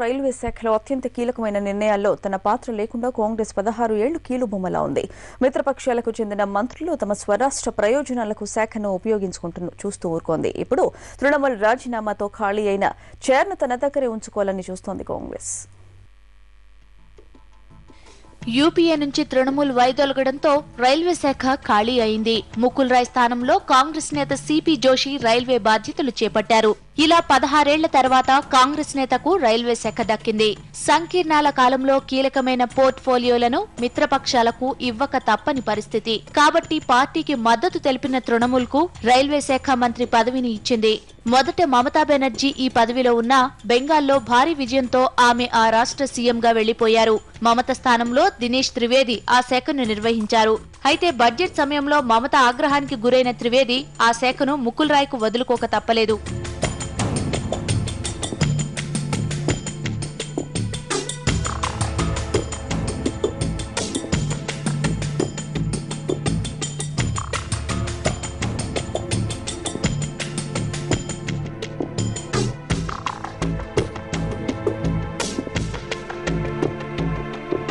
Railway శాఖలో అత్యంత కీలకమైన నిర్ణయాల్లో తన పాత్ర లేకుండా కాంగ్రెస్ 16 ఏళ్లు కీలుబొమ్మలా ఉంది. మిత్రపక్షాలకు చెందిన మంత్రులు తమ స్వరాష్ట్ర ప్రయోజనాలకు శాఖను చూస్తూ ఊరుకోంది. ఇప్పుడు తృణమూల్ రాజీనామాతో ఖాళీ అయిన చైర్ను తన దగ్గరే ఉంచుకోవాలని చూస్తోంది కాంగ్రెస్. యూపీఏ నుంచి తృణమూల్ వైదొలగడంతో రైల్వే శాఖ ఖాళీ అయింది. ముకుల్ రాయ్ స్థానంలో కాంగ్రెస్ నేత సిపి జోషి రైల్వే బాధ్యతలు చేపట్టారు. ఇలా 16 ఏళ్ల తర్వాత కాంగ్రెస్ నేతకు రైల్వే శాఖ దక్కింది. సంకీర్ణాల కాలంలో కీలకమైన పోర్ట్ఫోలియోలను మిత్రపక్షాలకు ఇవ్వక తప్పని పరిస్థితి. కాబట్టి పార్టీకి మద్దతు తెలిపిన తృణమూల్ కు రైల్వే శాఖ మంత్రి పదవిని ఇచ్చింది. మొదట మమతా బెనర్జీ ఈ పదవిలో ఉన్నా బెంగాల్లో భారీ విజయంతో ఆమె ఆ రాష్ట్ర సీఎంగా వెళ్లిపోయారు. మమత స్థానంలో దినేష్ త్రివేది ఆ శాఖను నిర్వహించారు. అయితే బడ్జెట్ సమయంలో మమత ఆగ్రహానికి గురైన త్రివేది ఆ శాఖను ముకుల్ రాయ్ కు వదులుకోక తప్పలేదు.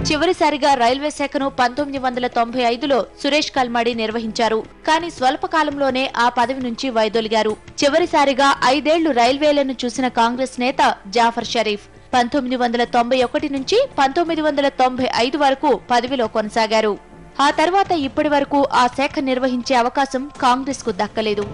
చివరిసారిగా రైల్వే శాఖను 1995లో సురేష్ కల్మాడి నిర్వహించారు. కానీ స్వల్పకాలంలోనే ఆ పదవి నుంచి వైదొలిగారు. చివరిసారిగా 5 ఏళ్లు రైల్వేలను చూసిన కాంగ్రెస్ నేత జాఫర్ షరీఫ్ 1991 నుంచి 1995 వరకు పదవిలో కొనసాగారు. ఆ తర్వాత ఇప్పటి వరకు ఆ శాఖ నిర్వహించే అవకాశం కాంగ్రెస్ కు దక్కలేదు.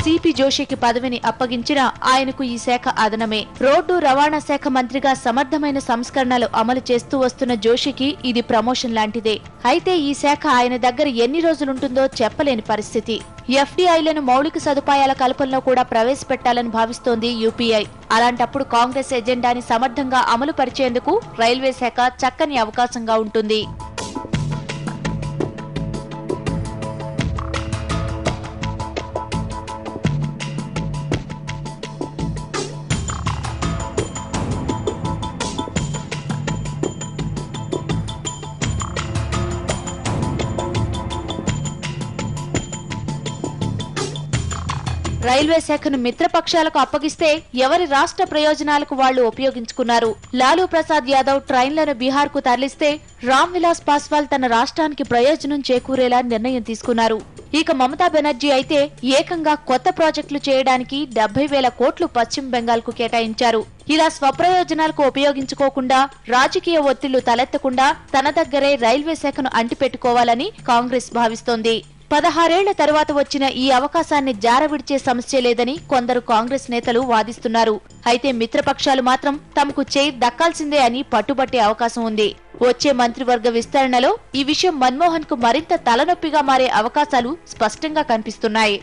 సిపి జోషికి పదవిని అప్పగించిన ఆయనకు ఈ శాఖ అదనమే. రోడ్డు రవాణా శాఖ మంత్రిగా సమర్థమైన సంస్కరణలు అమలు చేస్తూ వస్తున్న జోషికి ఇది ప్రమోషన్ లాంటిదే. అయితే ఈ శాఖ ఆయన దగ్గర ఎన్ని రోజులుంటుందో చెప్పలేని పరిస్థితి. ఎఫ్డీఐలను మౌలిక సదుపాయాల కల్పనలో కూడా ప్రవేశపెట్టాలని భావిస్తోంది యూపీఐ. అలాంటప్పుడు కాంగ్రెస్ ఎజెండాని సమర్థంగా అమలు పరిచేందుకు రైల్వే శాఖ చక్కని అవకాశంగా ఉంటుంది. రైల్వే శాఖను మిత్రపక్షాలకు అప్పగిస్తే ఎవరి రాష్ట్ర ప్రయోజనాలకు వాళ్లు ఉపయోగించుకున్నారు. లాలూ ప్రసాద్ యాదవ్ ట్రైన్లను బీహార్ కు తరలిస్తే రామ్ విలాస్ పాస్వాల్ తన రాష్ట్రానికి ప్రయోజనం చేకూరేలా నిర్ణయం తీసుకున్నారు. ఇక మమతా బెనర్జీ అయితే ఏకంగా కొత్త ప్రాజెక్టులు చేయడానికి 70,000 కోట్లు పశ్చిమ బెంగాల్ కు కేటాయించారు. ఇలా స్వప్రయోజనాలకు ఉపయోగించుకోకుండా, రాజకీయ ఒత్తిళ్లు తలెత్తకుండా తన దగ్గరే రైల్వే శాఖను అంటిపెట్టుకోవాలని కాంగ్రెస్ భావిస్తోంది. 16 ఏళ్ల తరువాత వచ్చిన ఈ అవకాశాన్ని జారవిడిచే సమస్య లేదని కొందరు కాంగ్రెస్ నేతలు వాదిస్తున్నారు. అయితే మిత్రపక్షాలు మాత్రం తమకు చైర్ దక్కాల్సిందే అని పట్టుబట్టే అవకాశం ఉంది. వచ్చే మంత్రివర్గ విస్తరణలో ఈ విషయం మన్మోహన్ కు మరింత తలనొప్పిగా మారే అవకాశాలు స్పష్టంగా కనిపిస్తున్నాయి.